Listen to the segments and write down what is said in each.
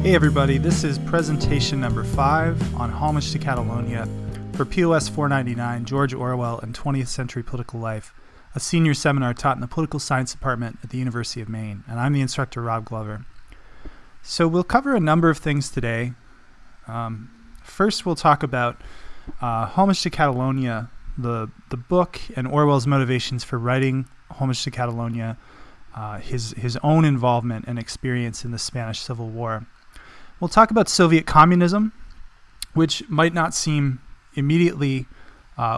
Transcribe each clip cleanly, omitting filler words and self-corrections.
Hey everybody, this is presentation number 5 on Homage to Catalonia for POS 499, George Orwell and 20th Century Political Life, a senior seminar taught in the Political Science Department at the University of Maine, and I'm the instructor, Rob Glover. So we'll cover a number of things today. First, we'll talk about Homage to Catalonia, the book, and Orwell's motivations for writing Homage to Catalonia, his own involvement and experience in the Spanish Civil War. We'll talk about Soviet communism, which might not seem immediately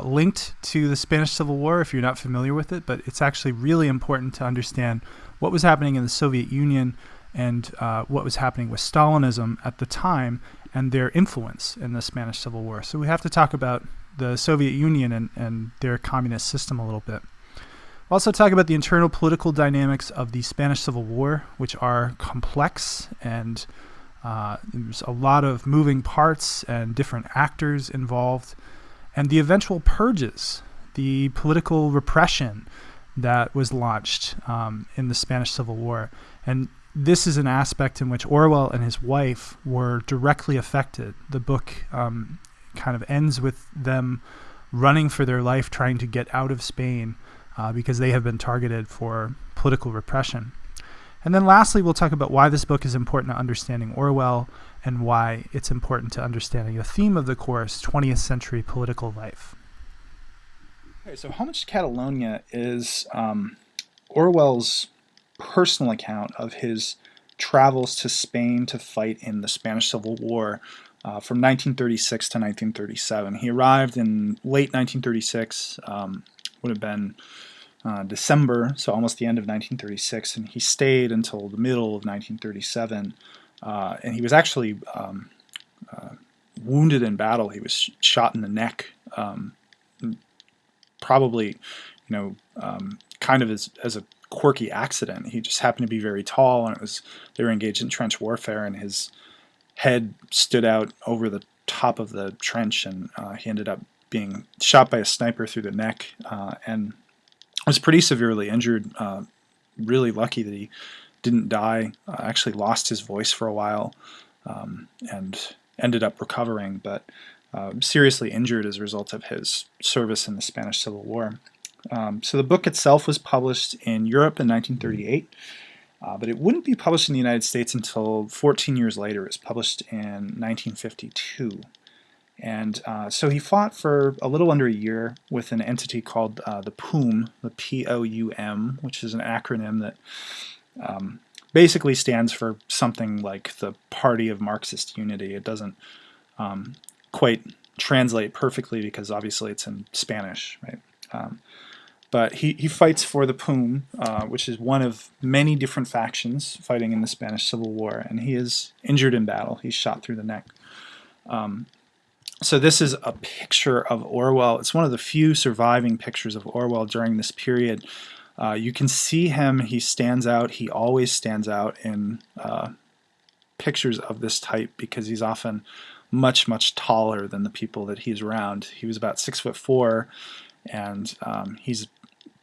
linked to the Spanish Civil War if you're not familiar with it, but it's actually really important to understand what was happening in the Soviet Union and what was happening with Stalinism at the time and their influence in the Spanish Civil War. So we have to talk about the Soviet Union and their communist system a little bit. We'll also talk about the internal political dynamics of the Spanish Civil War, which are complex and there's a lot of moving parts and different actors involved, and the eventual purges, the political repression that was launched in the Spanish Civil War. And this is an aspect in which Orwell and his wife were directly affected. The book kind of ends with them running for their life, trying to get out of Spain because they have been targeted for political repression. And then lastly, we'll talk about why this book is important to understanding Orwell and why it's important to understanding the theme of the course, 20th Century Political Life. Okay, so Homage to Catalonia is Orwell's personal account of his travels to Spain to fight in the Spanish Civil War from 1936 to 1937. He arrived in late 1936, would have been December, so almost the end of 1936, and he stayed until the middle of 1937. And he was actually wounded in battle. He was shot in the neck, probably, kind of as a quirky accident. He just happened to be very tall, and they were engaged in trench warfare, and his head stood out over the top of the trench, and he ended up being shot by a sniper through the neck, and was pretty severely injured. Really lucky that he didn't die. Actually lost his voice for a while and ended up recovering, but seriously injured as a result of his service in the Spanish Civil War. So the book itself was published in Europe in 1938, but it wouldn't be published in the United States until 14 years later. It was published in 1952. And so he fought for a little under a year with an entity called the POUM, the P-O-U-M, which is an acronym that basically stands for something like the Party of Marxist Unity. It doesn't quite translate perfectly because obviously it's in Spanish, right? But he fights for the POUM, which is one of many different factions fighting in the Spanish Civil War, and he is injured in battle. He's shot through the neck. So this is a picture of Orwell. It's one of the few surviving pictures of Orwell during this period. You can see him. He stands out. He always stands out in pictures of this type because he's often much, much taller than the people that he's around. He was about 6'4", and he's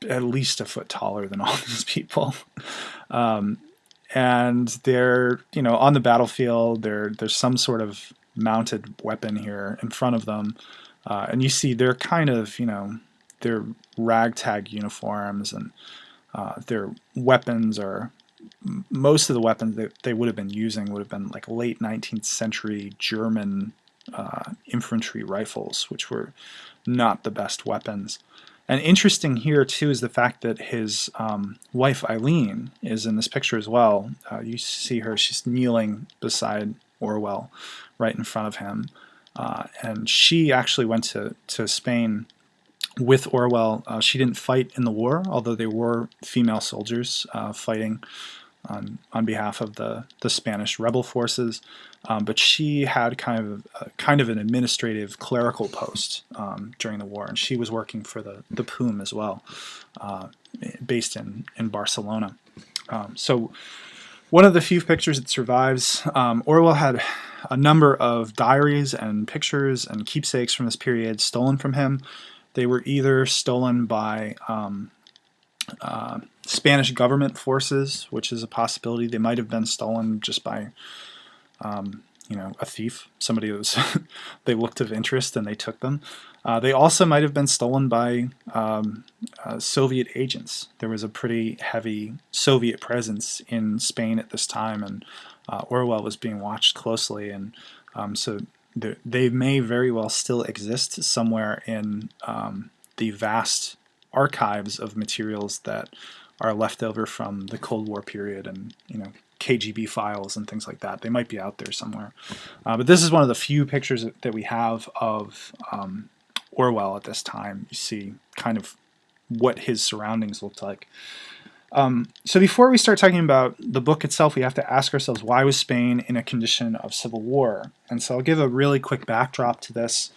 at least a foot taller than all these people. And they're, on the battlefield. There's some sort of mounted weapon here in front of them, and you see they're kind of, their ragtag uniforms, and their weapons are, most of the weapons that they would have been using would have been like late 19th century German infantry rifles, which were not the best weapons. And interesting here too is the fact that his wife Eileen is in this picture as well. You see her, she's kneeling beside Orwell right in front of him, and she actually went to Spain with Orwell. She didn't fight in the war, although there were female soldiers fighting on behalf of the Spanish rebel forces, but she had kind of an administrative clerical post during the war, and she was working for the POUM as well, based in Barcelona. So one of the few pictures that survives, Orwell had a number of diaries and pictures and keepsakes from this period stolen from him. They were either stolen by Spanish government forces, which is a possibility. They might have been stolen just by a thief, somebody that was they looked of interest and they took them. They also might have been stolen by Soviet agents. There was a pretty heavy Soviet presence in Spain at this time, and Orwell was being watched closely, and so they may very well still exist somewhere in the vast archives of materials that are left over from the Cold War period, and KGB files and things like that. They might be out there somewhere. But this is one of the few pictures that we have of Orwell at this time. You see kind of what his surroundings looked like. So before we start talking about the book itself, we have to ask ourselves, why was Spain in a condition of civil war? And so I'll give a really quick backdrop to this.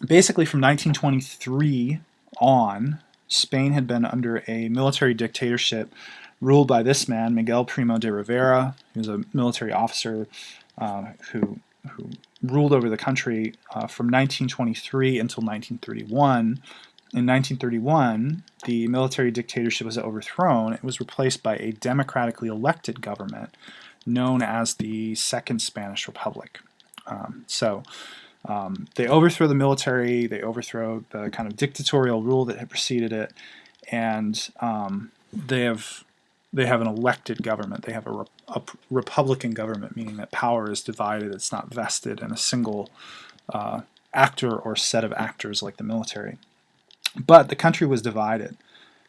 Basically from 1923 on, Spain had been under a military dictatorship ruled by this man, Miguel Primo de Rivera. He was a military officer who ruled over the country from 1923 until 1931. In 1931, the military dictatorship was overthrown. It was replaced by a democratically elected government known as the Second Spanish Republic. They overthrow the military, they overthrow the kind of dictatorial rule that had preceded it, and they have an elected government. They have a republican government, meaning that power is divided. It's not vested in a single actor or set of actors like the military. But the country was divided.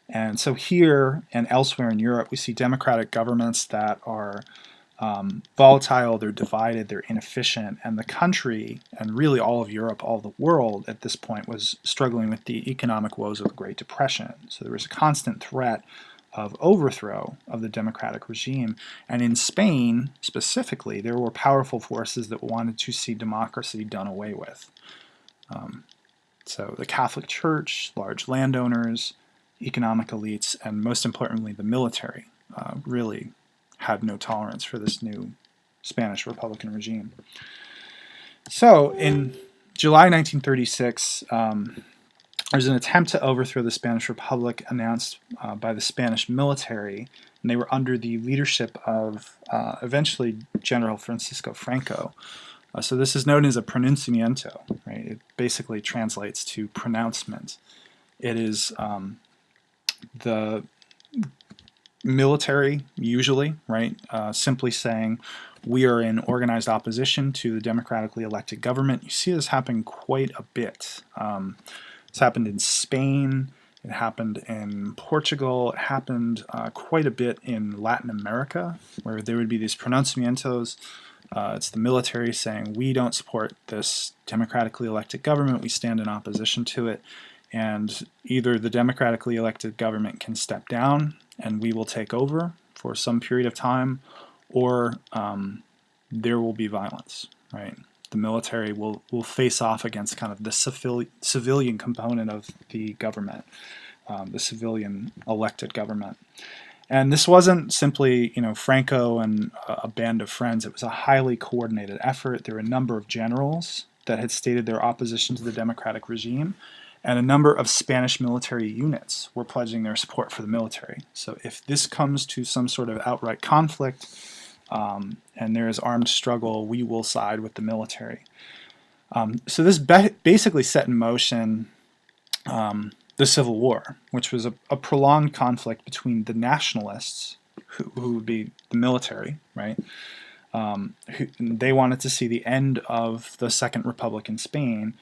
And so here and elsewhere in Europe, we see democratic governments that are volatile, they're divided, they're inefficient, and the country, and really all of Europe, all of the world at this point, was struggling with the economic woes of the Great Depression. So there was a constant threat of overthrow of the democratic regime. And in Spain, specifically, there were powerful forces that wanted to see democracy done away with. So the Catholic Church, large landowners, economic elites, and most importantly, the military really had no tolerance for this new Spanish Republican regime. So in July 1936, there's an attempt to overthrow the Spanish Republic announced by the Spanish military, and they were under the leadership of eventually General Francisco Franco. So this is known as a pronunciamiento, right? It basically translates to pronouncement. It is the military, usually, right, simply saying, we are in organized opposition to the democratically elected government. You see this happen quite a bit. It's happened in Spain, it happened in Portugal, it happened quite a bit in Latin America, where there would be these pronunciamientos. It's the military saying, we don't support this democratically elected government, we stand in opposition to it, and either the democratically elected government can step down and we will take over for some period of time, or there will be violence, right? The military will face off against kind of the civilian component of the government, the civilian elected government. And this wasn't simply, Franco and a band of friends. It was a highly coordinated effort. There were a number of generals that had stated their opposition to the democratic regime, and a number of Spanish military units were pledging their support for the military. So if this comes to some sort of outright conflict and there is armed struggle, we will side with the military. So this basically set in motion the Civil War, which was a prolonged conflict between the nationalists, who would be the military, right? They wanted to see the end of the Second Republic in Spain,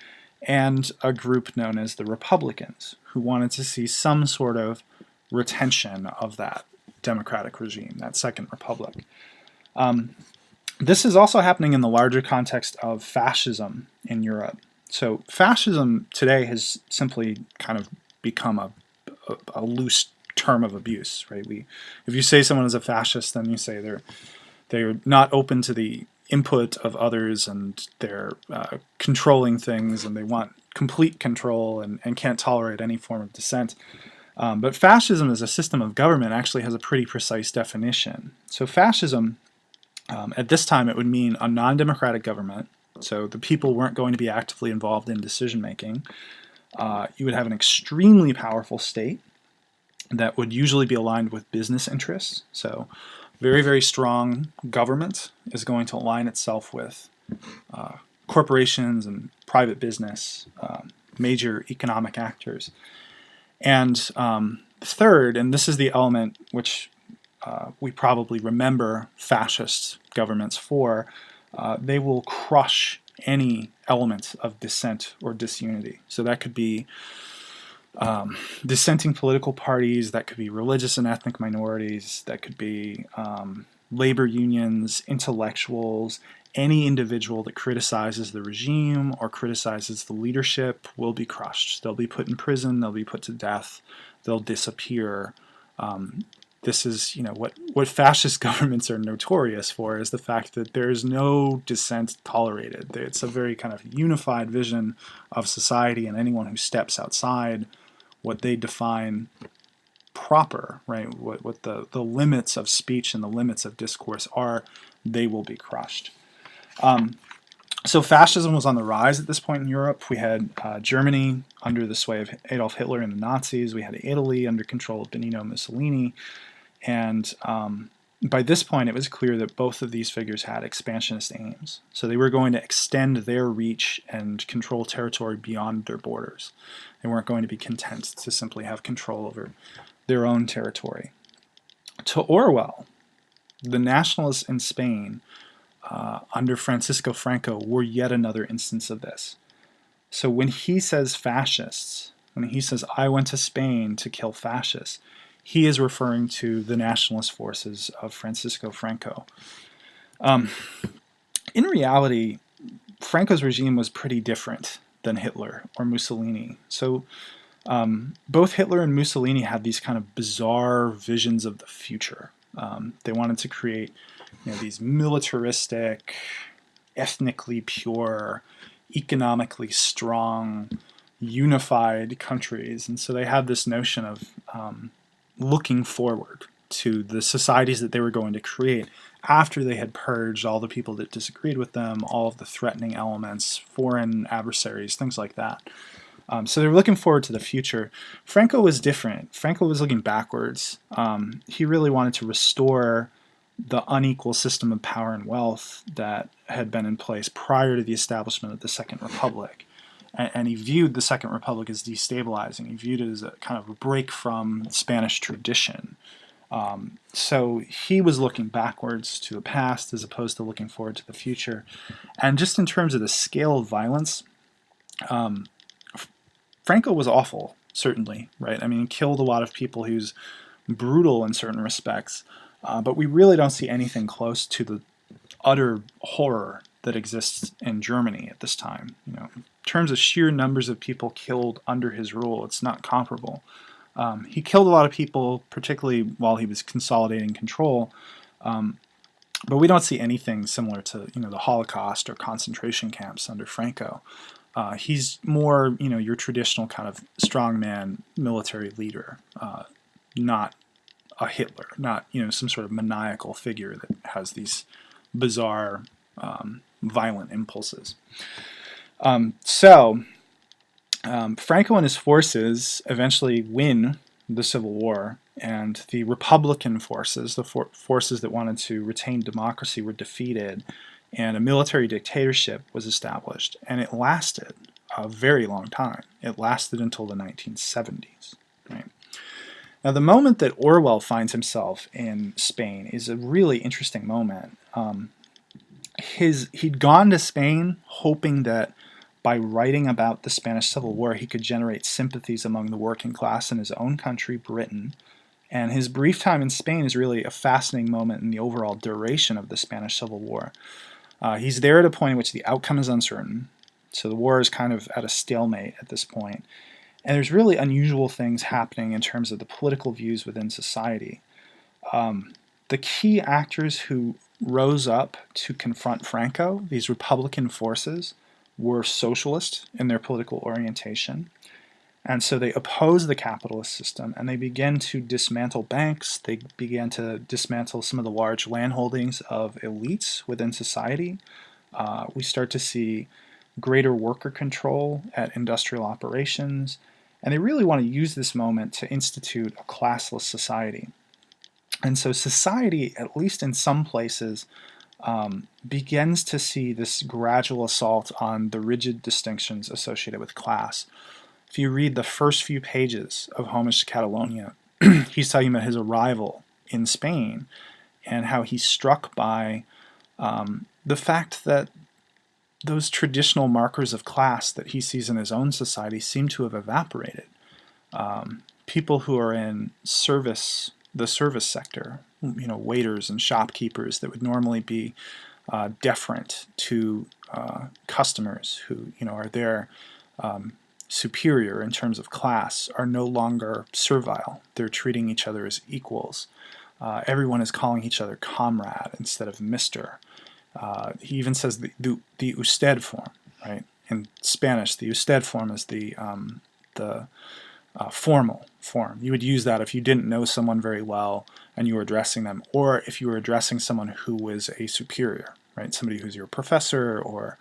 and a group known as the Republicans, who wanted to see some sort of retention of that democratic regime, that Second Republic. This is also happening in the larger context of fascism in Europe. So fascism today has simply kind of become a loose term of abuse, right? If you say someone is a fascist, then you say they're not open to the input of others, and they're controlling things, and they want complete control and can't tolerate any form of dissent. But fascism as a system of government actually has a pretty precise definition. So fascism, at this time, it would mean a non-democratic government. So the people weren't going to be actively involved in decision-making. You would have an extremely powerful state that would usually be aligned with business interests. So very, very strong government is going to align itself with corporations and private business, major economic actors. And third, and this is the element which we probably remember fascist governments for, they will crush any element of dissent or disunity. So that could be dissenting political parties, that could be religious and ethnic minorities, that could be labor unions, intellectuals. Any individual that criticizes the regime or criticizes the leadership will be crushed. They'll be put in prison, they'll be put to death, they'll disappear. This is, what fascist governments are notorious for, is the fact that there is no dissent tolerated. It's a very kind of unified vision of society, and anyone who steps outside what they define proper, right, what the limits of speech and the limits of discourse are, they will be crushed. So fascism was on the rise at this point in Europe. We had Germany under the sway of Adolf Hitler and the Nazis. We had Italy under control of Benito Mussolini. And by this point, it was clear that both of these figures had expansionist aims. So they were going to extend their reach and control territory beyond their borders. They weren't going to be content to simply have control over their own territory. To Orwell, the nationalists in Spain under Francisco Franco were yet another instance of this. So when he says fascists, when he says, I went to Spain to kill fascists, he is referring to the nationalist forces of Francisco Franco. In reality, Franco's regime was pretty different than Hitler or Mussolini. So both Hitler and Mussolini had these kind of bizarre visions of the future. They wanted to create these militaristic, ethnically pure, economically strong, unified countries. And so they had this notion of looking forward to the societies that they were going to create after they had purged all the people that disagreed with them, all of the threatening elements, foreign adversaries, things like that. So they were looking forward to the future. Franco was different. Franco was looking backwards. He really wanted to restore the unequal system of power and wealth that had been in place prior to the establishment of the Second Republic. And he viewed the Second Republic as destabilizing. He viewed it as a kind of a break from Spanish tradition. So he was looking backwards to the past as opposed to looking forward to the future. And just in terms of the scale of violence, Franco was awful, certainly, right? I mean, he killed a lot of people. He was brutal in certain respects. But we really don't see anything close to the utter horror that exists in Germany at this time. In terms of sheer numbers of people killed under his rule, it's not comparable. He killed a lot of people, particularly while he was consolidating control, but we don't see anything similar to the Holocaust or concentration camps under Franco. He's more your traditional kind of strongman military leader, not a Hitler, not some sort of maniacal figure that has these bizarre violent impulses. Franco and his forces eventually win the Civil War, and the Republican forces, the forces that wanted to retain democracy, were defeated, and a military dictatorship was established, and it lasted a very long time. It lasted until the 1970s. Right? Now, the moment that Orwell finds himself in Spain is a really interesting moment. He'd gone to Spain hoping that by writing about the Spanish Civil War, he could generate sympathies among the working class in his own country, Britain. And his brief time in Spain is really a fascinating moment in the overall duration of the Spanish Civil War. He's there at a point in which the outcome is uncertain. So the war is kind of at a stalemate at this point. And there's really unusual things happening in terms of the political views within society. The key actors who rose up to confront Franco, these Republican forces, were socialist in their political orientation. And so they opposed the capitalist system, and they began to dismantle banks. They began to dismantle some of the large landholdings of elites within society. We start to see greater worker control at industrial operations, and they really want to use this moment to institute a classless society. And so society, at least in some places, begins to see this gradual assault on the rigid distinctions associated with class. If you read the first few pages of Homage to Catalonia, he's talking about his arrival in Spain and how he's struck by the fact that those traditional markers of class that he sees in his own society seem to have evaporated. People who are in the service sector, waiters and shopkeepers that would normally be deferent to customers who, are their superior in terms of class, are no longer servile. They're treating each other as equals. Everyone is calling each other comrade instead of Mr. He even says the usted form, right? In Spanish, the usted form is the formal form. You would use that if you didn't know someone very well and you were addressing them, or if you were addressing someone who was a superior, right? Somebody who's your professor or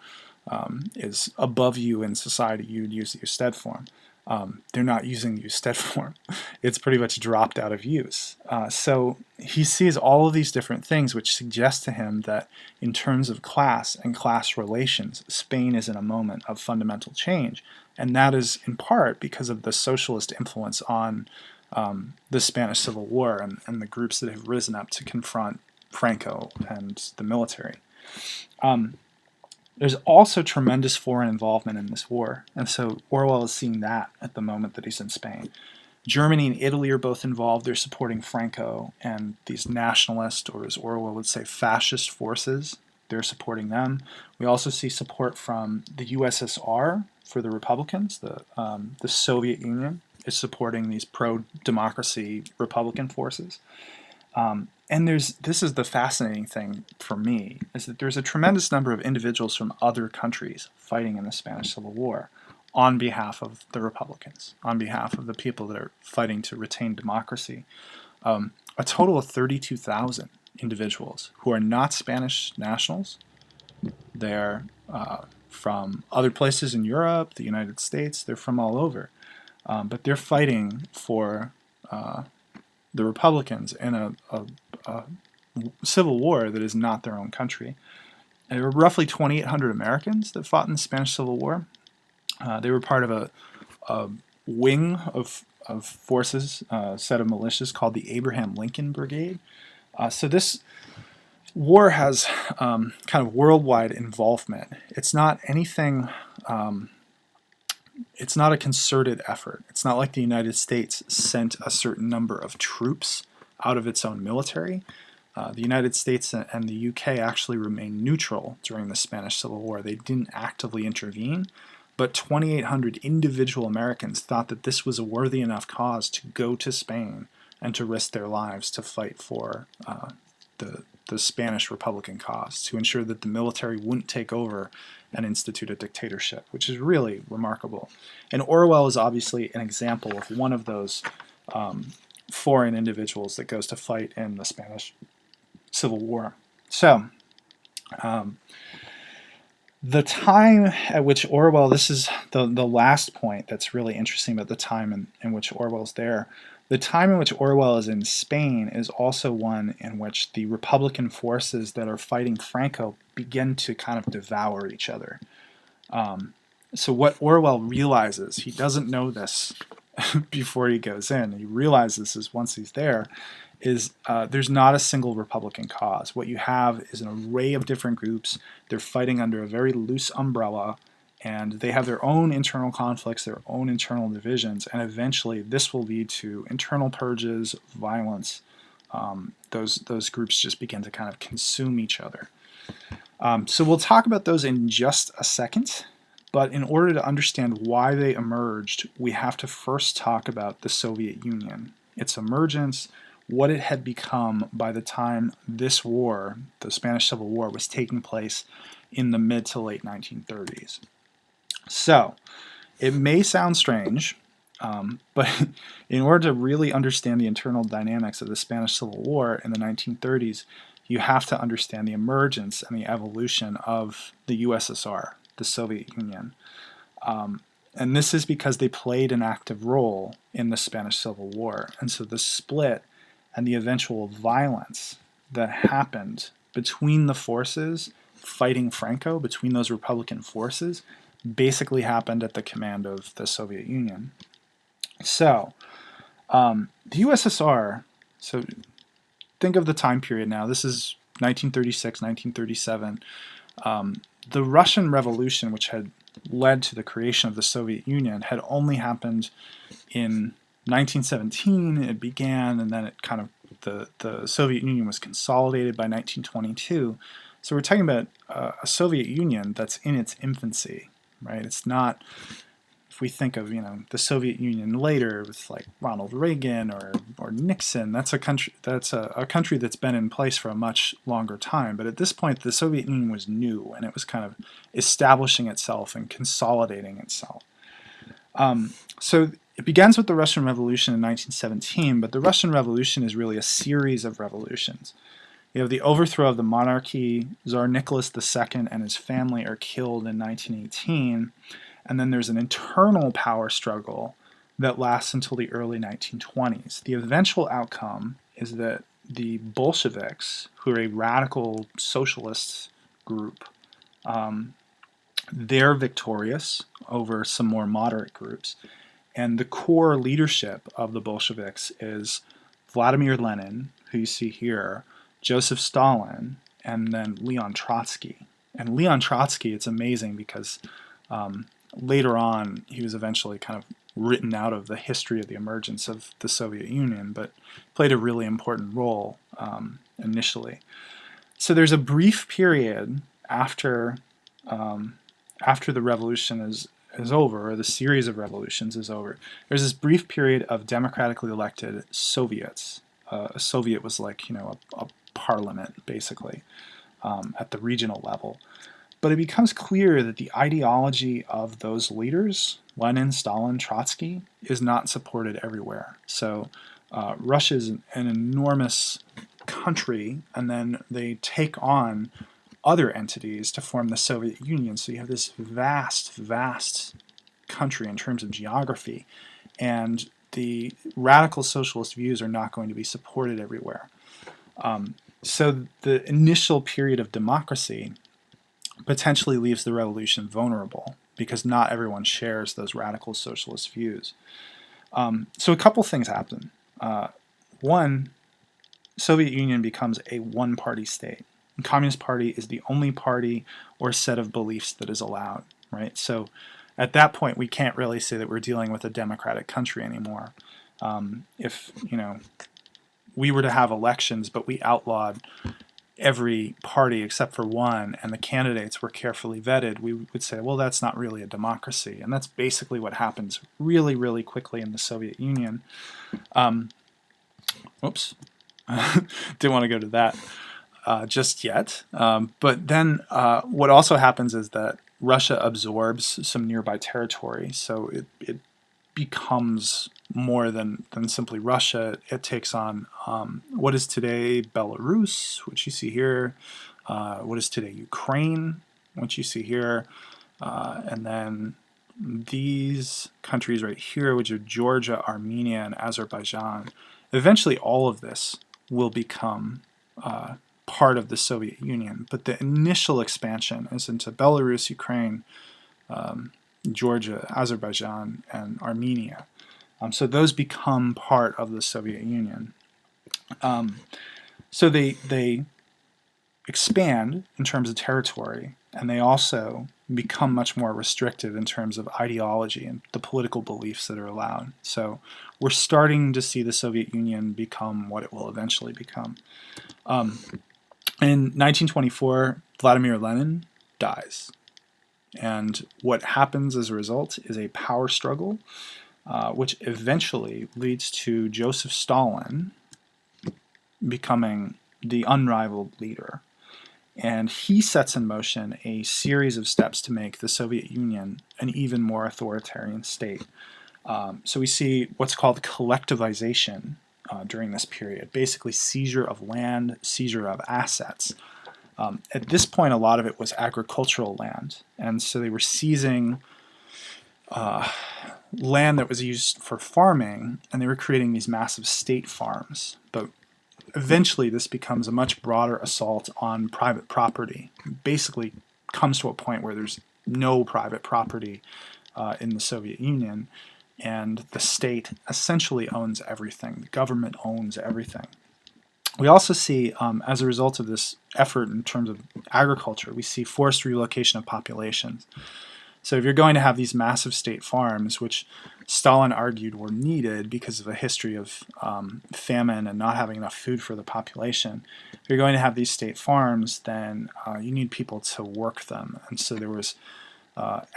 is above you in society, you would use the usted form. They're not using the usted form. It's pretty much dropped out of use. So he sees all of these different things which suggest to him that in terms of class and class relations, Spain is in a moment of fundamental change. And that is in part because of the socialist influence on the Spanish Civil War and the groups that have risen up to confront Franco and the military. There's also tremendous foreign involvement in this war, and so Orwell is seeing that at the moment that he's in Spain. Germany and Italy are both involved. They're supporting Franco and these nationalist, or as Orwell would say, fascist forces. They're supporting them. We also see support from the USSR for the Republicans. The Soviet Union is supporting these pro-democracy Republican forces. And this is the fascinating thing for me, is that there's a tremendous number of individuals from other countries fighting in the Spanish Civil War on behalf of the Republicans, on behalf of the people that are fighting to retain democracy. A total of 32,000 individuals who are not Spanish nationals. They're from other places in Europe, the United States, they're from all over. But they're fighting for the Republicans in a civil war that is not their own country. There were roughly 2,800 Americans that fought in the Spanish Civil War. They were part of a wing of forces, a set of militias called the Abraham Lincoln Brigade. So this war has kind of worldwide involvement. It's not anything... it's not a concerted effort. It's not like the United States sent a certain number of troops out of its own military. The United States and the UK actually remained neutral during the Spanish Civil War. They didn't actively intervene, but 2,800 individual Americans thought that this was a worthy enough cause to go to Spain and to risk their lives to fight for the Spanish Republican cause, to ensure that the military wouldn't take over and institute a dictatorship, which is really remarkable. And Orwell is obviously an example of one of those foreign individuals that goes to fight in the Spanish Civil War. So, the time at which Orwell, this is the last point that's really interesting about the time in which Orwell's there. The time in which Orwell is in Spain is also one in which the Republican forces that are fighting Franco begin to kind of devour each other. So what Orwell realizes, he doesn't know this before he goes in, he realizes this once he's there, is there's not a single Republican cause. What you have is an array of different groups. They're fighting under a very loose umbrella, and they have their own internal conflicts, their own internal divisions, and eventually this will lead to internal purges, violence. Those groups just begin to kind of consume each other. So we'll talk about those in just a second, but in order to understand why they emerged, we have to first talk about the Soviet Union, its emergence, what it had become by the time this war, the Spanish Civil War, was taking place in the mid to late 1930s. So, it may sound strange, but in order to really understand the internal dynamics of the Spanish Civil War in the 1930s, you have to understand the emergence and the evolution of the USSR, the Soviet Union. And this is because they played an active role in the Spanish Civil War. And so the split and the eventual violence that happened between the forces fighting Franco, between those Republican forces, basically happened at the command of the Soviet Union. So, the USSR, so think of the time period now. This is 1936, 1937. The Russian Revolution, which had led to the creation of the Soviet Union, had only happened in 1917. It began, and then it kind of the Soviet Union was consolidated by 1922. So we're talking about a Soviet Union that's in its infancy, right? It's not, if we think of the Soviet Union later with like Ronald Reagan or Nixon, that's a country that's been in place for a much longer time. But at this point, the Soviet Union was new, and it was kind of establishing itself and consolidating itself. So it begins with the Russian Revolution in 1917, but the Russian Revolution is really a series of revolutions. You have the overthrow of the monarchy. Tsar Nicholas II and his family are killed in 1918, and then there's an internal power struggle that lasts until the early 1920s. The eventual outcome is that the Bolsheviks, who are a radical socialist group, they're victorious over some more moderate groups. And the core leadership of the Bolsheviks is Vladimir Lenin, who you see here, Joseph Stalin, and then Leon Trotsky. And Leon Trotsky, it's amazing because later on he was eventually kind of written out of the history of the emergence of the Soviet Union, but played a really important role initially. So there's a brief period after the revolution is over, or the series of revolutions is over. There's this brief period of democratically elected Soviets. A Soviet was like, a parliament, basically, at the regional level. But it becomes clear that the ideology of those leaders, Lenin, Stalin, Trotsky, is not supported everywhere. So Russia is an enormous country, and then they take on other entities to form the Soviet Union. So you have this vast, vast country in terms of geography, and the radical socialist views are not going to be supported everywhere. So the initial period of democracy potentially leaves the revolution vulnerable because not everyone shares those radical socialist views. So a couple things happen. One, Soviet Union becomes a one-party state. The Communist Party is the only party or set of beliefs that is allowed, right? So at that point, we can't really say that we're dealing with a democratic country anymore. If we were to have elections, but we outlawed every party except for one, and the candidates were carefully vetted, we would say, well, that's not really a democracy. And that's basically what happens really, really quickly in the Soviet Union. Oops, didn't want to go to that just yet. But then what also happens is that Russia absorbs some nearby territory, so it becomes more than simply Russia. It takes on what is today Belarus, which you see here, what is today Ukraine, which you see here, and then these countries right here, which are Georgia, Armenia, and Azerbaijan. Eventually all of this will become part of the Soviet Union, but the initial expansion is into Belarus, Ukraine, Georgia, Azerbaijan, and Armenia. So those become part of the Soviet Union. So they expand in terms of territory, and they also become much more restrictive in terms of ideology and the political beliefs that are allowed. So we're starting to see the Soviet Union become what it will eventually become. In 1924, Vladimir Lenin dies. And what happens as a result is a power struggle, which eventually leads to Joseph Stalin becoming the unrivaled leader. And he sets in motion a series of steps to make the Soviet Union an even more authoritarian state. So we see what's called collectivization during this period, basically seizure of land, seizure of assets. At this point, a lot of it was agricultural land, and so they were seizing land that was used for farming, and they were creating these massive state farms. But eventually this becomes a much broader assault on private property. It basically comes to a point where there's no private property in the Soviet Union, and the state essentially owns everything. The government owns everything. We also see, as a result of this effort in terms of agriculture, we see forced relocation of populations. So if you're going to have these massive state farms, which Stalin argued were needed because of a history of famine and not having enough food for the population, if you're going to have these state farms, then you need people to work them. And so there was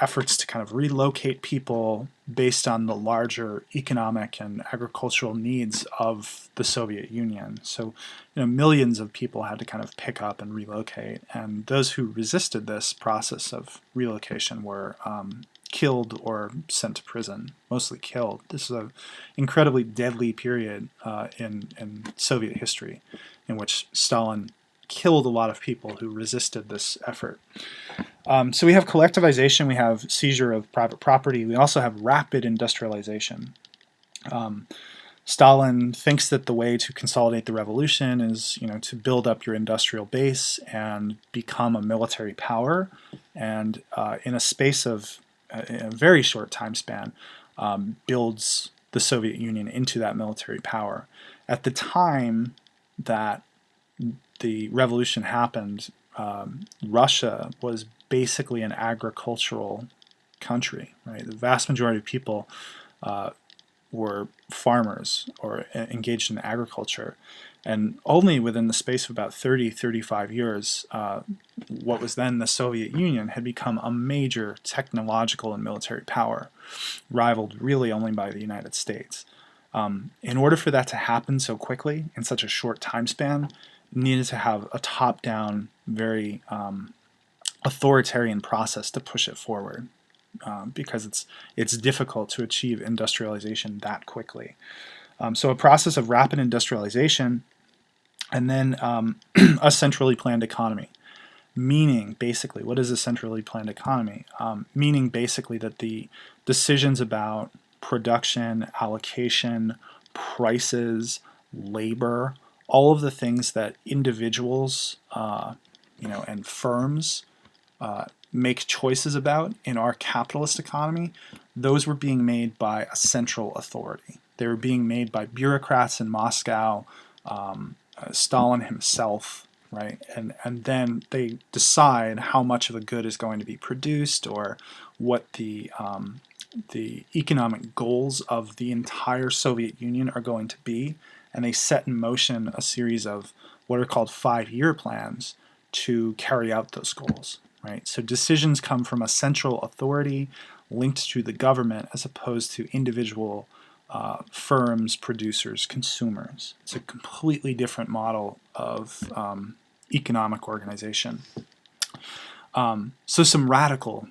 efforts to kind of relocate people based on the larger economic and agricultural needs of the Soviet Union. So, millions of people had to kind of pick up and relocate, and those who resisted this process of relocation were killed or sent to prison, mostly killed. This is an incredibly deadly period in Soviet history in which Stalin killed a lot of people who resisted this effort. So we have collectivization, we have seizure of private property, we also have rapid industrialization. Stalin thinks that the way to consolidate the revolution is, to build up your industrial base and become a military power, and in a space of in a very short time span, builds the Soviet Union into that military power. At the time that the revolution happened, Russia was basically an agricultural country, right? The vast majority of people were farmers or engaged in agriculture. And only within the space of about 35 years, what was then the Soviet Union had become a major technological and military power, rivaled really only by the United States. In order for that to happen so quickly, in such a short time span, needed to have a top-down, very authoritarian process to push it forward, because it's difficult to achieve industrialization that quickly. So a process of rapid industrialization, and then a centrally planned economy. Meaning, basically, what is a centrally planned economy? Meaning, basically, that the decisions about production, allocation, prices, labor, all of the things that individuals, and firms make choices about in our capitalist economy, those were being made by a central authority. They were being made by bureaucrats in Moscow, Stalin himself, right? And then they decide how much of a good is going to be produced, or what the economic goals of the entire Soviet Union are going to be, and they set in motion a series of what are called 5-year plans to carry out those goals, right? So decisions come from a central authority linked to the government, as opposed to individual firms, producers, consumers. It's a completely different model of economic organization. So some radical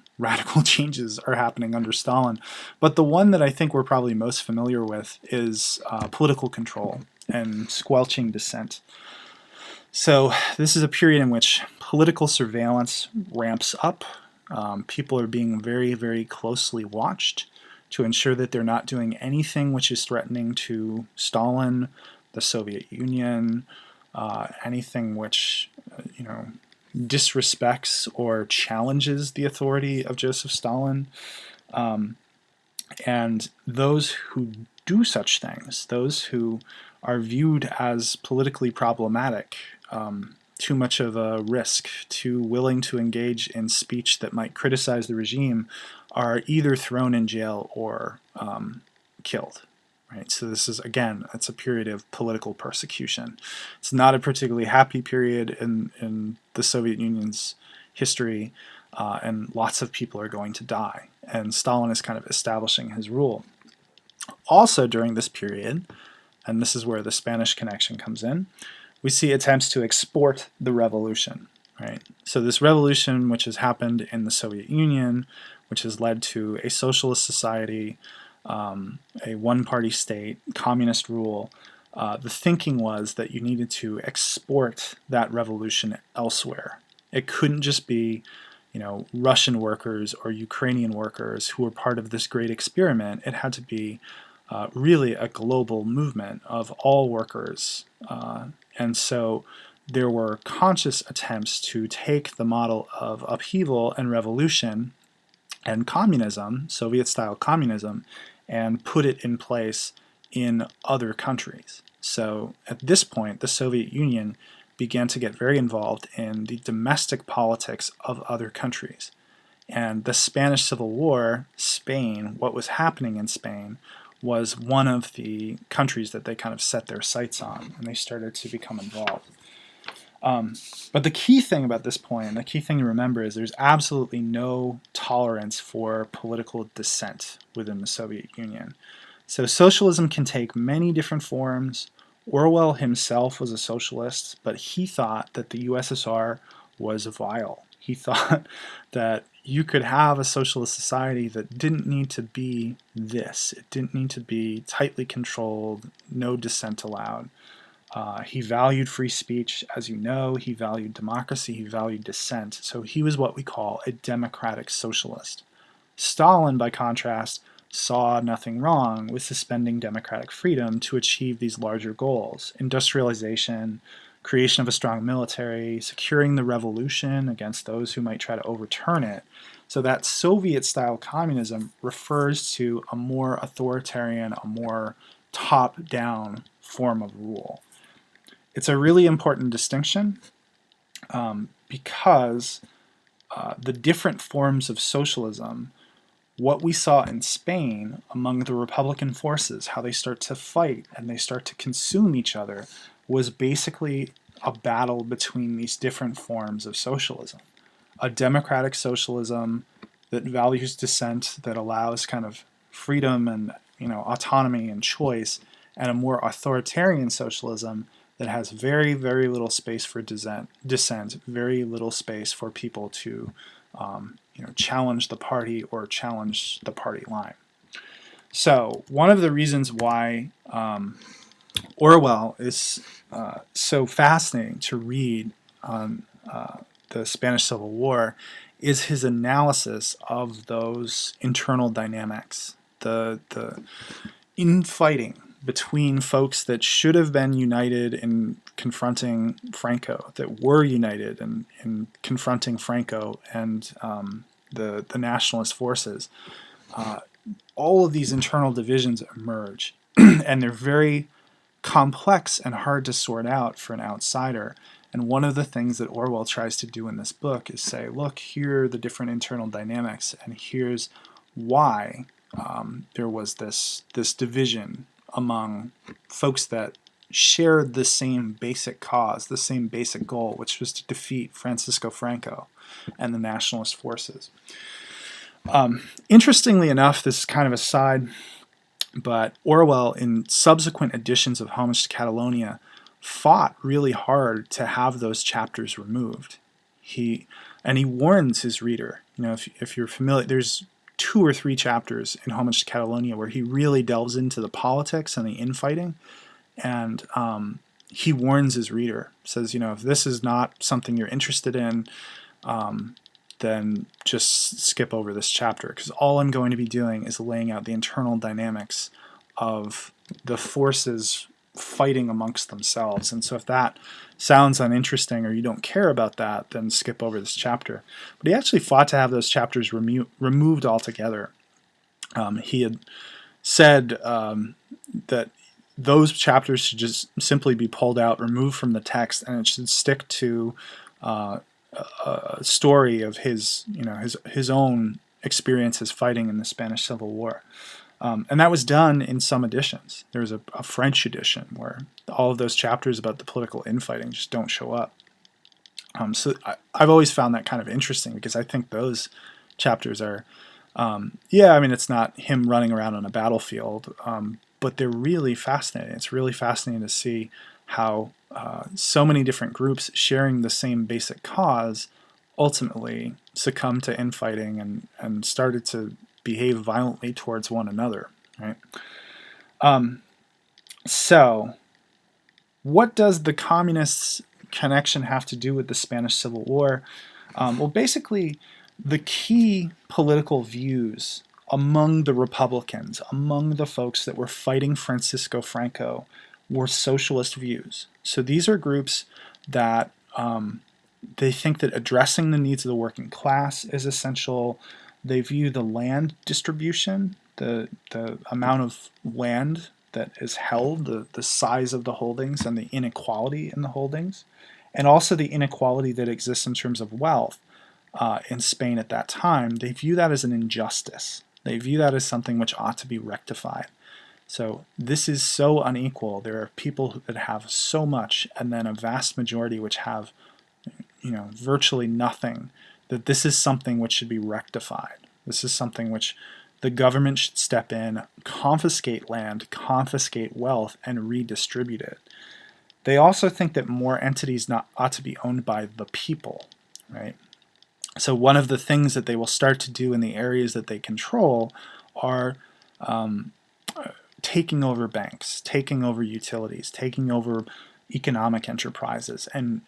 changes are happening under Stalin, but the one that I think we're probably most familiar with is political control and squelching dissent. So this is a period in which political surveillance ramps up. People are being very, very closely watched to ensure that they're not doing anything which is threatening to Stalin, the Soviet Union, anything which disrespects or challenges the authority of Joseph Stalin. And those who do such things, those who are viewed as politically problematic, too much of a risk, too willing to engage in speech that might criticize the regime, are either thrown in jail or killed. Right? So this is, again, it's a period of political persecution. It's not a particularly happy period in the Soviet Union's history, and lots of people are going to die. And Stalin is kind of establishing his rule. Also during this period, and this is where the Spanish connection comes in, we see attempts to export the revolution. Right? So this revolution, which has happened in the Soviet Union, which has led to a socialist society, a one-party state, communist rule, the thinking was that you needed to export that revolution elsewhere. It couldn't just be, Russian workers or Ukrainian workers who were part of this great experiment. It had to be really a global movement of all workers. And so there were conscious attempts to take the model of upheaval and revolution and communism, Soviet-style communism, and put it in place in other countries. So at this point, the Soviet Union began to get very involved in the domestic politics of other countries. And the Spanish Civil War, Spain, what was happening in Spain, was one of the countries that they kind of set their sights on, and they started to become involved. But the key thing about this point, and the key thing to remember, is there's absolutely no tolerance for political dissent within the Soviet Union. So socialism can take many different forms. Orwell himself was a socialist, but he thought that the USSR was vile. He thought that you could have a socialist society that didn't need to be this. It didn't need to be tightly controlled, no dissent allowed. He valued free speech, as you know. He valued democracy. He valued dissent. So he was what we call a democratic socialist. Stalin, by contrast, saw nothing wrong with suspending democratic freedom to achieve these larger goals: industrialization, creation of a strong military, securing the revolution against those who might try to overturn it. So that Soviet-style communism refers to a more authoritarian, a more top-down form of rule. It's a really important distinction because the different forms of socialism, what we saw in Spain among the Republican forces, how they start to fight and they start to consume each other, was basically a battle between these different forms of socialism. A democratic socialism that values dissent, that allows kind of freedom and autonomy and choice, and a more authoritarian socialism that has very, very little space for dissent, very little space for people to challenge the party or challenge the party line. So one of the reasons why Orwell is so fascinating to read on the Spanish Civil War is his analysis of those internal dynamics, the infighting between folks that should have been united in confronting Franco, that were united in confronting Franco and the nationalist forces. All of these internal divisions emerge, and they're very complex and hard to sort out for an outsider. And one of the things that Orwell tries to do in this book is say, look, here are the different internal dynamics, and here's why there was this division among folks that shared the same basic cause, the same basic goal, which was to defeat Francisco Franco and the nationalist forces. Interestingly enough, this is kind of a side, but Orwell, in subsequent editions of Homage to Catalonia, fought really hard to have those chapters removed. He warns his reader. If you're familiar, there's 2 or 3 chapters in Homage to Catalonia where he really delves into the politics and the infighting, and he warns his reader, says, if this is not something you're interested in, then just skip over this chapter, because all I'm going to be doing is laying out the internal dynamics of the forces fighting amongst themselves. And so if that sounds uninteresting or you don't care about that, then skip over this chapter. But he actually fought to have those chapters removed altogether. He had said that those chapters should just simply be pulled out, removed from the text, and it should stick to a story of his own experiences fighting in the Spanish Civil War. And that was done in some editions. There's a French edition where all of those chapters about the political infighting just don't show up. So I've always found that kind of interesting, because I think those chapters are, it's not him running around on a battlefield, but they're really fascinating. It's really fascinating to see how so many different groups sharing the same basic cause ultimately succumbed to infighting and started to behave violently towards one another, right? So what does the communists' connection have to do with the Spanish Civil War? Well, basically, the key political views among the Republicans, among the folks that were fighting Francisco Franco, were socialist views. So these are groups that they think that addressing the needs of the working class is essential. They view the land distribution, the amount of land that is held, the size of the holdings, and the inequality in the holdings, and also the inequality that exists in terms of wealth in Spain at that time. They view that as an injustice. They view that as something which ought to be rectified. So this is so unequal. There are people that have so much, and then a vast majority which have, virtually nothing, that this is something which should be rectified. This is something which the government should step in, confiscate land, confiscate wealth, and redistribute it. They also think that more entities ought to be owned by the people, right? So one of the things that they will start to do in the areas that they control are taking over banks, taking over utilities, taking over economic enterprises, and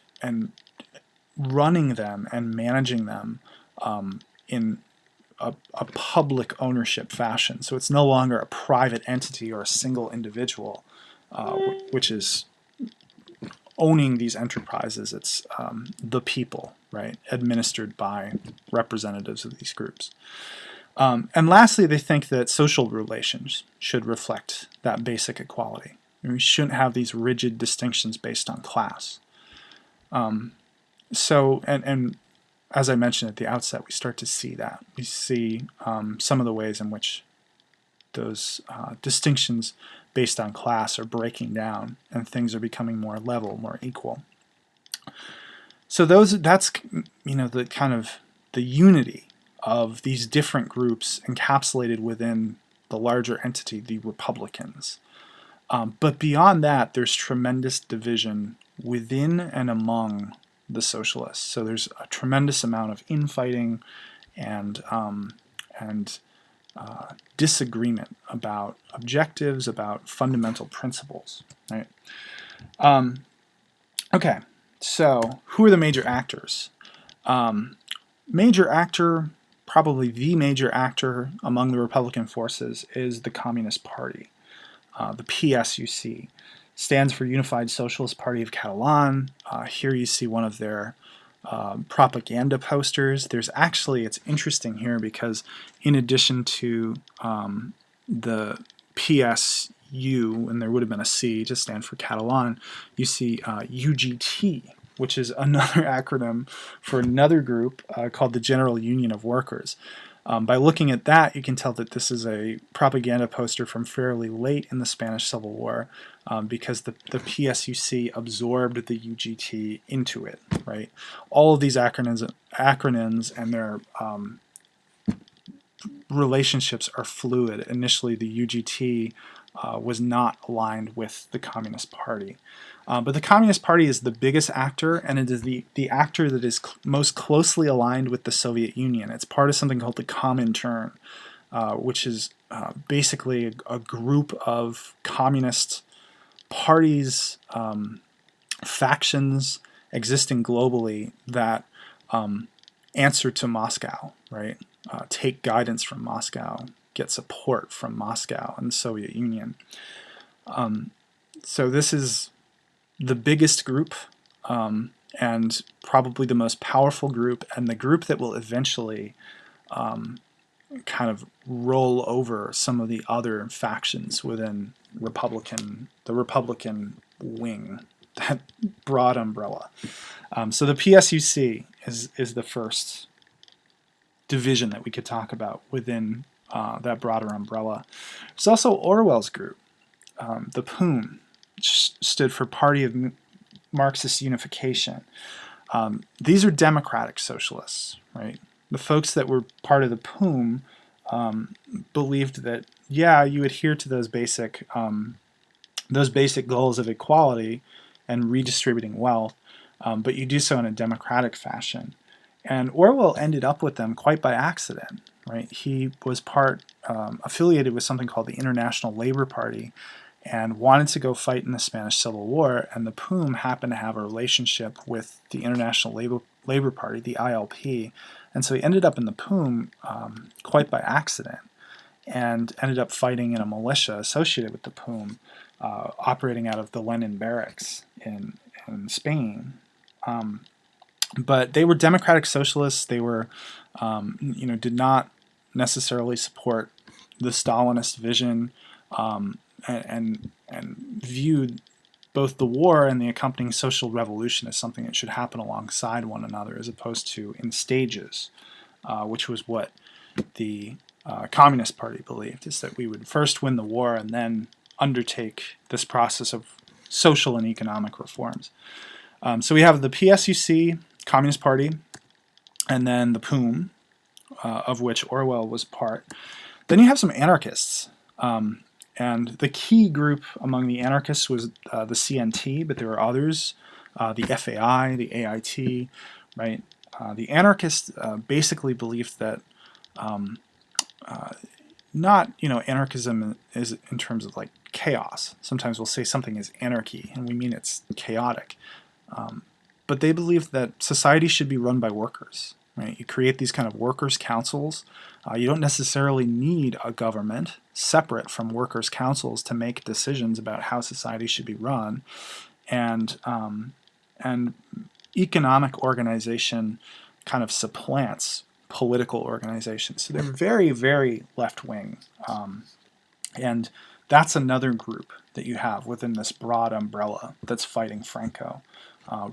running them and managing them in a public ownership fashion. So it's no longer a private entity or a single individual, which is owning these enterprises. It's the people, right, administered by representatives of these groups. And lastly, they think that social relations should reflect that basic equality. And we shouldn't have these rigid distinctions based on class. So as I mentioned at the outset, we start to see that. We see some of the ways in which those distinctions based on class are breaking down, and things are becoming more level, more equal. So that's the kind of the unity of these different groups encapsulated within the larger entity, the Republicans. But beyond that, there's tremendous division within and among the socialists. So there's a tremendous amount of infighting and disagreement about objectives, about fundamental principles. Right? Okay, so who are the major actors? Major actor, probably the major actor among the Republican forces, is the Communist Party. The PSUC stands for Unified Socialist Party of Catalan. Here you see one of their propaganda posters. There's actually, it's interesting here because in addition to the PSU, and there would have been a C to stand for Catalan, you see UGT, which is another acronym for another group called the General Union of Workers. By looking at that, you can tell that this is a propaganda poster from fairly late in the Spanish Civil War, because the PSUC absorbed the UGT into it. Right? All of these acronyms and their relationships are fluid. Initially, the UGT was not aligned with the Communist Party. But the Communist Party is the biggest actor, and it is the actor that is most closely aligned with the Soviet Union. It's part of something called the Comintern, which is basically a group of communist parties, factions existing globally that answer to Moscow, right? Take guidance from Moscow, get support from Moscow and the Soviet Union. So this is the biggest group and probably the most powerful group, and the group that will eventually kind of roll over some of the other factions within the Republican wing, that broad umbrella. So the PSUC is the first division that we could talk about within that broader umbrella. There's also Orwell's group, the POUM, which stood for Party of Marxist Unification. These are democratic socialists, right? The folks that were part of the POUM believed that, yeah, you adhere to those basic goals of equality and redistributing wealth, but you do so in a democratic fashion. And Orwell ended up with them quite by accident, right? He was affiliated with something called the International Labor Party and wanted to go fight in the Spanish Civil War, and the POUM happened to have a relationship with the International Labor Party, the ILP, And so he ended up in the POUM quite by accident, and ended up fighting in a militia associated with the POUM, operating out of the Lenin barracks in Spain. But they were democratic socialists. They were, did not necessarily support the Stalinist vision, and viewed both the war and the accompanying social revolution as something that should happen alongside one another, as opposed to in stages, which was what the Communist Party believed, is that we would first win the war and then undertake this process of social and economic reforms. So we have the PSUC, Communist Party, and then the POUM, of which Orwell was part. Then you have some anarchists. And the key group among the anarchists was the CNT, but there were others, the FAI, the AIT, right? The anarchists basically believed that not, anarchism is in terms of like chaos. Sometimes we'll say something is anarchy, and we mean it's chaotic. But they believed that society should be run by workers, right? You create these kind of workers' councils. You don't necessarily need a government separate from workers' councils to make decisions about how society should be run. And economic organization kind of supplants political organization. So they're very, very left-wing. And that's another group that you have within this broad umbrella that's fighting Franco,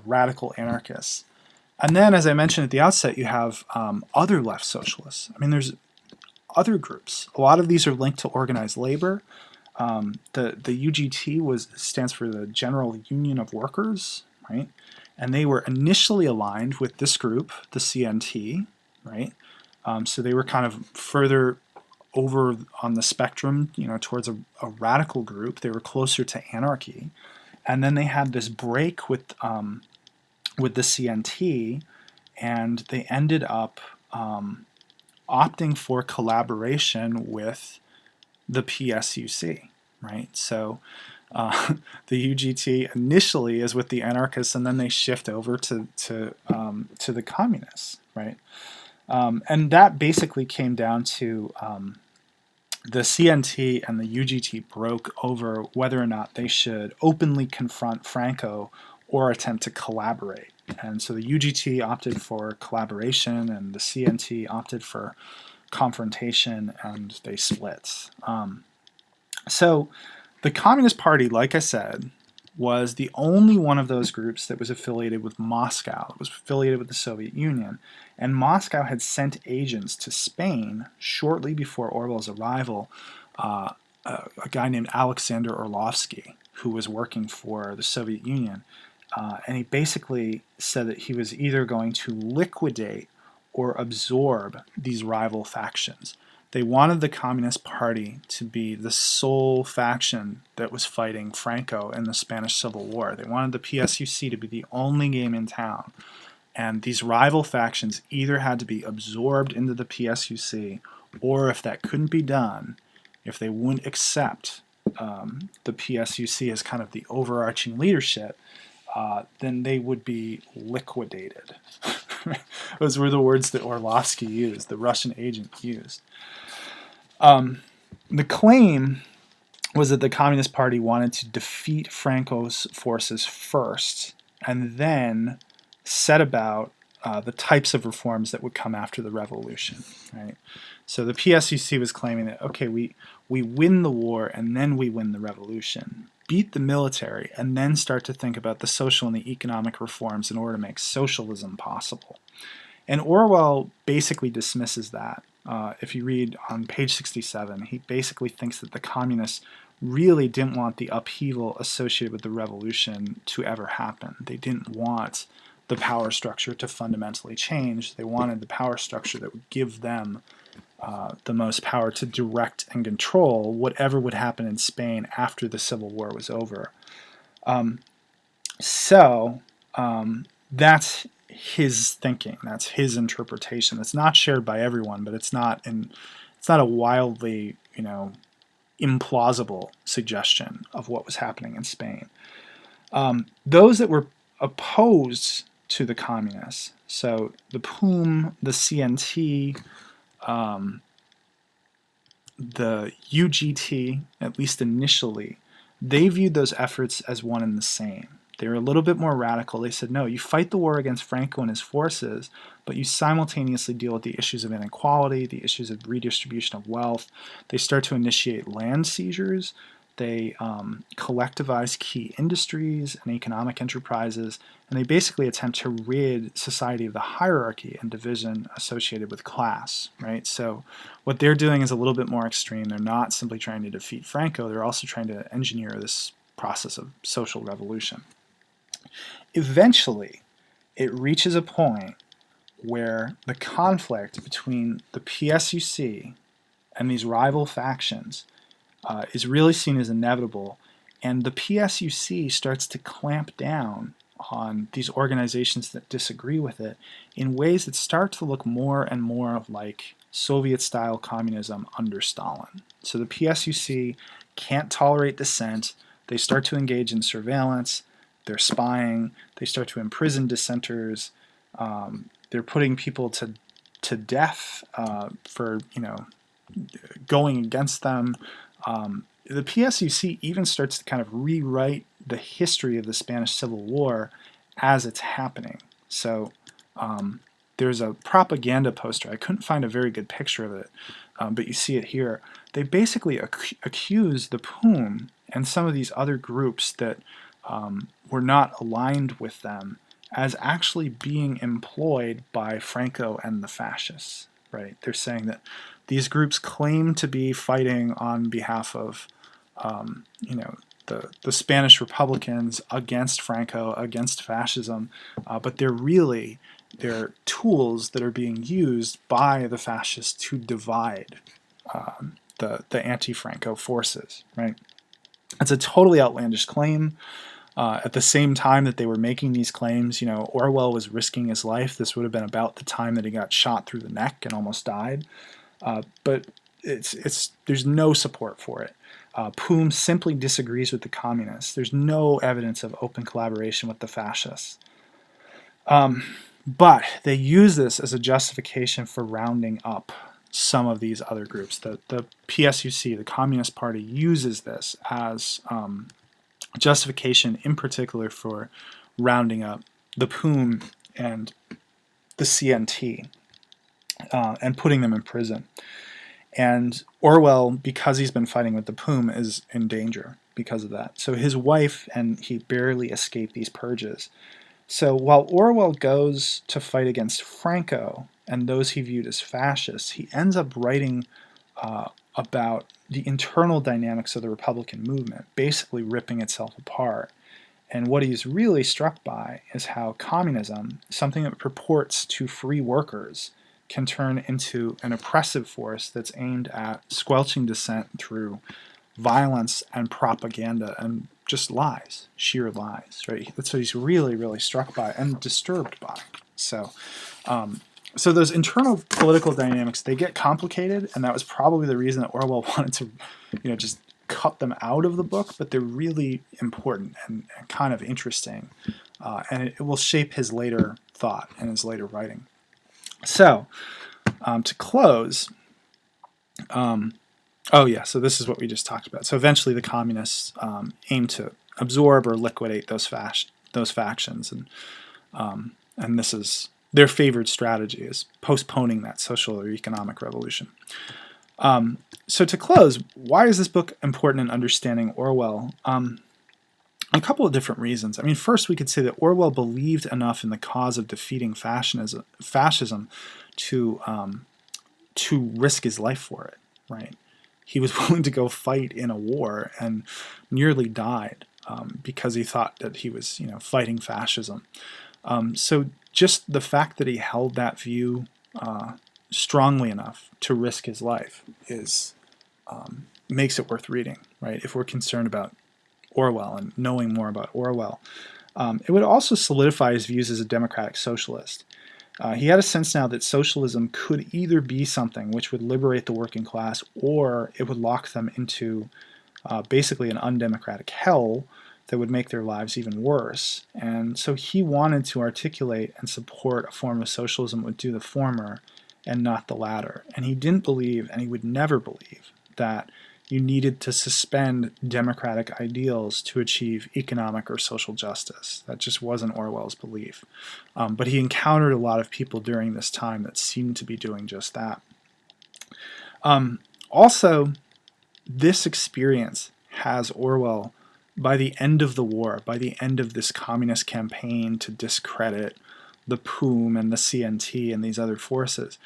radical anarchists. And then, as I mentioned at the outset, you have other left socialists. I mean, there's other groups. A lot of these are linked to organized labor. The UGT stands for the General Union of Workers, right? And they were initially aligned with this group, the CNT, right? So they were kind of further over on the spectrum, towards a radical group. They were closer to anarchy. And then they had this break with the CNT, and they ended up opting for collaboration with the PSUC, right? So the UGT initially is with the anarchists, and then they shift over to the communists, right? And that basically came down to the CNT and the UGT broke over whether or not they should openly confront Franco or attempt to collaborate. And so the UGT opted for collaboration, and the CNT opted for confrontation, and they split. So the Communist Party, like I said, was the only one of those groups that was affiliated with Moscow. It was affiliated with the Soviet Union. And Moscow had sent agents to Spain shortly before Orwell's arrival, a guy named Alexander Orlovsky, who was working for the Soviet Union. And he basically said that he was either going to liquidate or absorb these rival factions. They wanted the Communist Party to be the sole faction that was fighting Franco in the Spanish Civil War. They wanted the PSUC to be the only game in town. And these rival factions either had to be absorbed into the PSUC, or if that couldn't be done, if they wouldn't accept the PSUC as kind of the overarching leadership, then they would be liquidated. Those were the words that Orlovsky used, the Russian agent used. The claim was that the Communist Party wanted to defeat Franco's forces first, and then set about the types of reforms that would come after the revolution. Right? So the PSUC was claiming that, okay, we win the war and then we win the revolution. Beat the military and then start to think about the social and the economic reforms in order to make socialism possible. And Orwell basically dismisses that. If you read on page 67, he basically thinks that the communists really didn't want the upheaval associated with the revolution to ever happen. They didn't want the power structure to fundamentally change. They wanted the power structure that would give them the most power to direct and control whatever would happen in Spain after the Civil War was over. That's his thinking. That's his interpretation. It's not shared by everyone, but it's not a wildly, implausible suggestion of what was happening in Spain. Those that were opposed to the communists. So the POUM, the CNT, the UGT, at least initially, they viewed those efforts as one and the same. They were a little bit more radical. They said, no, you fight the war against Franco and his forces, but you simultaneously deal with the issues of inequality, the issues of redistribution of wealth. They start to initiate land seizures. They collectivize key industries and economic enterprises, and they basically attempt to rid society of the hierarchy and division associated with class, right? So what they're doing is a little bit more extreme. They're not simply trying to defeat Franco. They're also trying to engineer this process of social revolution. Eventually, it reaches a point where the conflict between the PSUC and these rival factions is really seen as inevitable, and the PSUC starts to clamp down on these organizations that disagree with it in ways that start to look more and more like Soviet-style communism under Stalin. So the PSUC can't tolerate dissent. They start to engage in surveillance. They're spying. They start to imprison dissenters. They're putting people to death for going against them. The PSUC even starts to kind of rewrite the history of the Spanish Civil War as it's happening. So there's a propaganda poster. I couldn't find a very good picture of it, but you see it here. They basically accuse the POUM and some of these other groups that were not aligned with them as actually being employed by Franco and the fascists. Right? They're saying that these groups claim to be fighting on behalf of, the Spanish Republicans against Franco, against fascism, but they're tools that are being used by the fascists to divide the anti-Franco forces. Right? It's a totally outlandish claim. At the same time that they were making these claims, Orwell was risking his life. This would have been about the time that he got shot through the neck and almost died. But there's no support for it. POUM simply disagrees with the communists. There's no evidence of open collaboration with the fascists. But they use this as a justification for rounding up some of these other groups. The PSUC, the Communist Party, uses this as justification in particular for rounding up the POUM and the CNT and putting them in prison. And Orwell, because he's been fighting with the POUM, is in danger because of that. So his wife and he barely escape these purges. So while Orwell goes to fight against Franco and those he viewed as fascists, he ends up writing about the internal dynamics of the Republican movement, basically ripping itself apart. And what he's really struck by is how communism, something that purports to free workers, can turn into an oppressive force that's aimed at squelching dissent through violence and propaganda and just lies, sheer lies, right? That's what he's really, really struck by and disturbed by. So those internal political dynamics, they get complicated, and that was probably the reason that Orwell wanted to, just cut them out of the book, but they're really important and kind of interesting, and it will shape his later thought and his later writing. So, to close, so this is what we just talked about. So eventually the communists aim to absorb or liquidate those factions, and this is their favored strategy, is postponing that social or economic revolution. So to close, why is this book important in understanding Orwell? A couple of different reasons. I mean, first we could say that Orwell believed enough in the cause of defeating fascism to risk his life for it, right? He was willing to go fight in a war and nearly died because he thought that he was, fighting fascism. So just the fact that he held that view strongly enough to risk his life makes it worth reading, right? If we're concerned about Orwell and knowing more about Orwell. It would also solidify his views as a democratic socialist. He had a sense now that socialism could either be something which would liberate the working class, or it would lock them into basically an undemocratic hell that would make their lives even worse. And so he wanted to articulate and support a form of socialism that would do the former and not the latter. And he didn't believe, and he would never believe, that you needed to suspend democratic ideals to achieve economic or social justice. That just wasn't Orwell's belief. But he encountered a lot of people during this time that seemed to be doing just that. Also, this experience has Orwell, by the end of the war, by the end of this communist campaign to discredit the POUM and the CNT and these other forces,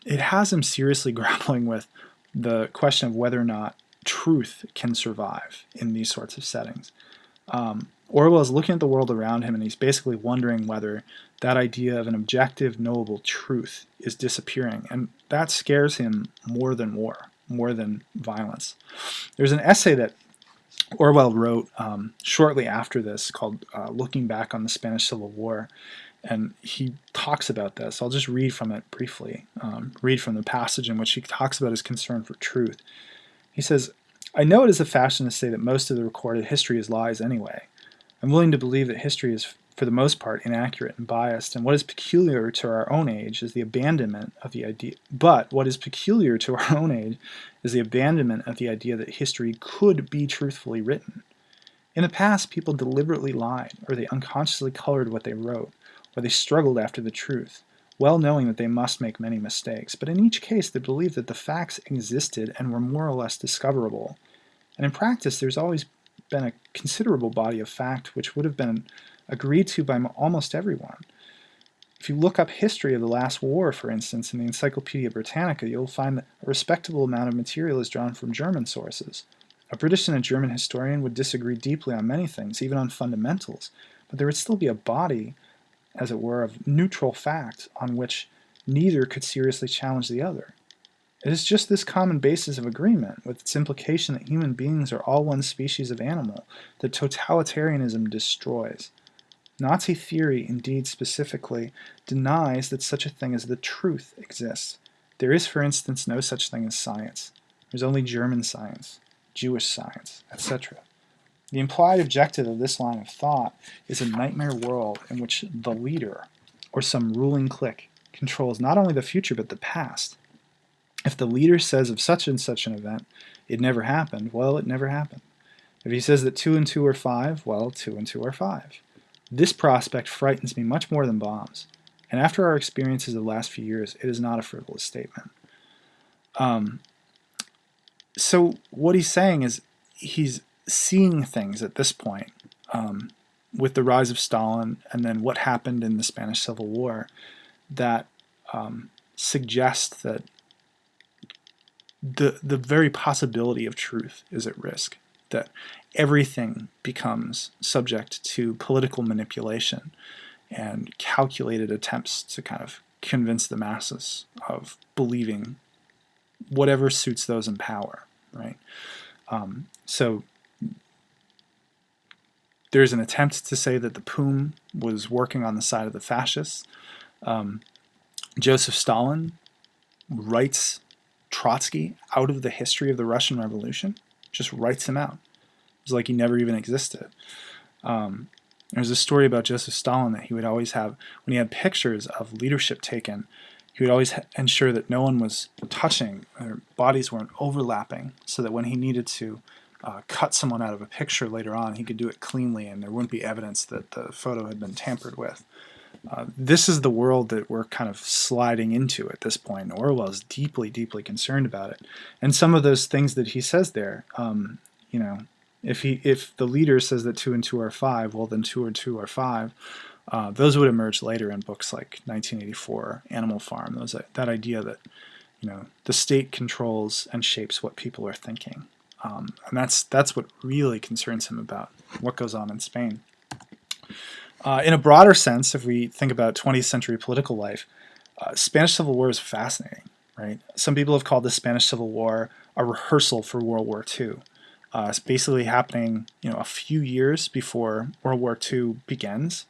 it has him seriously grappling with the question of whether or not truth can survive in these sorts of settings. Orwell is looking at the world around him, and he's basically wondering whether that idea of an objective, knowable truth is disappearing, and that scares him more than war, more than violence. There's an essay that Orwell wrote shortly after this called Looking Back on the Spanish Civil War, and he talks about this. I'll just read from it briefly, read from the passage in which he talks about his concern for truth. He says, "I know it is a fashion to say that most of the recorded history is lies anyway. I'm willing to believe that history is for the most part inaccurate and biased, and what is peculiar to our own age is the abandonment of the idea. But what is peculiar to our own age is the abandonment of the idea that history could be truthfully written. In the past, people deliberately lied, or they unconsciously colored what they wrote, or they struggled after the truth, well knowing that they must make many mistakes. But in each case, they believed that the facts existed and were more or less discoverable. And in practice, there's always been a considerable body of fact which would have been agreed to by almost everyone. If you look up history of the last war, for instance, in the Encyclopedia Britannica, you'll find that a respectable amount of material is drawn from German sources. A British and a German historian would disagree deeply on many things, even on fundamentals, but there would still be a body, as it were, of neutral fact on which neither could seriously challenge the other. It is just this common basis of agreement, with its implication that human beings are all one species of animal, that totalitarianism destroys. Nazi theory, indeed specifically, denies that such a thing as the truth exists. There is, for instance, no such thing as science. There's only German science, Jewish science, etc. The implied objective of this line of thought is a nightmare world in which the leader, or some ruling clique, controls not only the future but the past. If the leader says of such and such an event, it never happened, well, it never happened. If he says that 2 and 2 are 5, well, 2 and 2 are 5. This prospect frightens me much more than bombs, and after our experiences of the last few years, it is not a frivolous statement." So what he's saying is he's seeing things at this point, with the rise of Stalin and then what happened in the Spanish Civil War, that suggest that the very possibility of truth is at risk, that everything becomes subject to political manipulation and calculated attempts to kind of convince the masses of believing whatever suits those in power, right? So there's an attempt to say that the POUM was working on the side of the fascists. Joseph Stalin writes Trotsky out of the history of the Russian Revolution, just writes him out. It's like he never even existed. There's a story about Joseph Stalin that he would always have, when he had pictures of leadership taken, he would always ensure that no one was touching, their bodies weren't overlapping, so that when he needed to cut someone out of a picture later on, he could do it cleanly and there wouldn't be evidence that the photo had been tampered with. This is the world that we're kind of sliding into at this point. Orwell is deeply, deeply concerned about it. And some of those things that he says there, you know, if the leader says that 2 and 2 are 5, well then 2 and 2 are 5. Those would emerge later in books like 1984, Animal Farm. That idea that, you know, the state controls and shapes what people are thinking. And that's what really concerns him about what goes on in Spain. In a broader sense, if we think about 20th century political life, Spanish Civil War is fascinating, right? Some people have called the Spanish Civil War a rehearsal for World War II. It's basically happening, you know, a few years before World War II begins,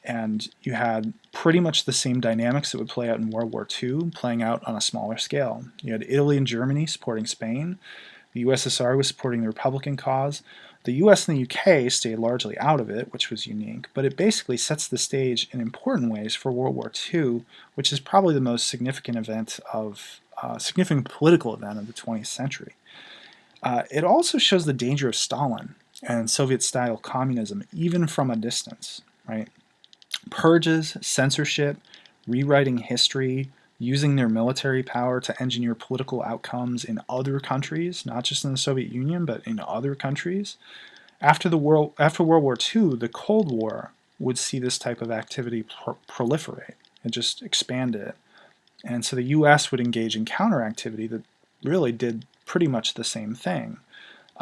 and you had pretty much the same dynamics that would play out in World War II playing out on a smaller scale. You had Italy and Germany supporting Spain. The USSR was supporting the Republican cause. The US and the UK stayed largely out of it, which was unique, but it basically sets the stage in important ways for World War II, which is probably the most significant significant political event of the 20th century. It also shows the danger of Stalin and Soviet-style communism, even from a distance, right? Purges, censorship, rewriting history, using their military power to engineer political outcomes in other countries, not just in the Soviet Union, but in other countries. After World War II, the Cold War would see this type of activity proliferate and just expand it. And so the US would engage in counteractivity that really did pretty much the same thing.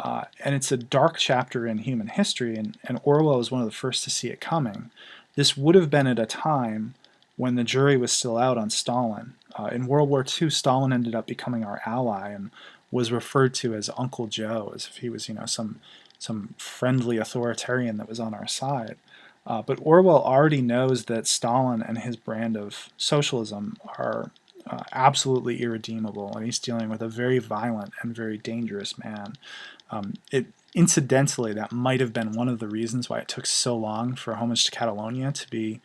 And it's a dark chapter in human history, and Orwell is one of the first to see it coming. This would have been at a time when the jury was still out on Stalin. In World War II, Stalin ended up becoming our ally and was referred to as Uncle Joe, as if he was, some friendly authoritarian that was on our side. But Orwell already knows that Stalin and his brand of socialism are absolutely irredeemable, and he's dealing with a very violent and very dangerous man. Incidentally, that might have been one of the reasons why it took so long for Homage to Catalonia to be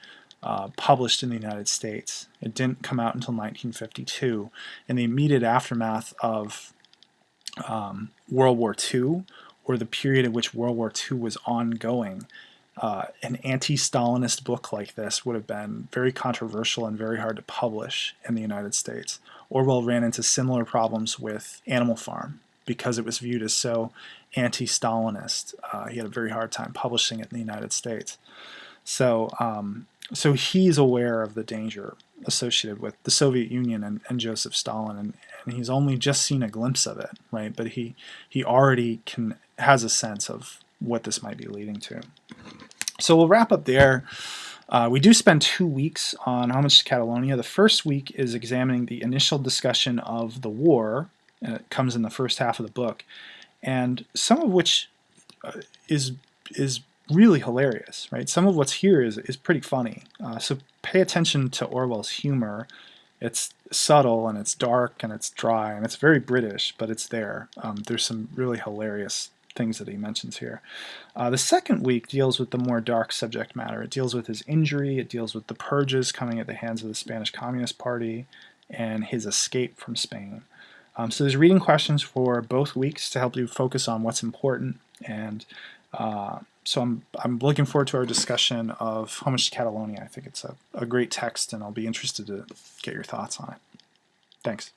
published in the United States. It didn't come out until 1952. In the immediate aftermath of World War II, or the period in which World War II was ongoing, an anti-Stalinist book like this would have been very controversial and very hard to publish in the United States. Orwell ran into similar problems with Animal Farm because it was viewed as so anti-Stalinist. He had a very hard time publishing it in the United States. So he's aware of the danger associated with the Soviet Union and Joseph Stalin, and he's only just seen a glimpse of it, right? But he already has a sense of what this might be leading to. So we'll wrap up there. We do spend 2 weeks on Homage to Catalonia. The first week is examining the initial discussion of the war, and it comes in the first half of the book, and some of which is really hilarious, right? Some of what's here is pretty funny. So pay attention to Orwell's humor. It's subtle and it's dark and it's dry and it's very British, but it's there. There's some really hilarious things that he mentions here. The second week deals with the more dark subject matter. It deals with his injury, it deals with the purges coming at the hands of the Spanish Communist Party, and his escape from Spain. So there's reading questions for both weeks to help you focus on what's important, and so I'm looking forward to our discussion of Homage to Catalonia. I think it's a great text, and I'll be interested to get your thoughts on it. Thanks.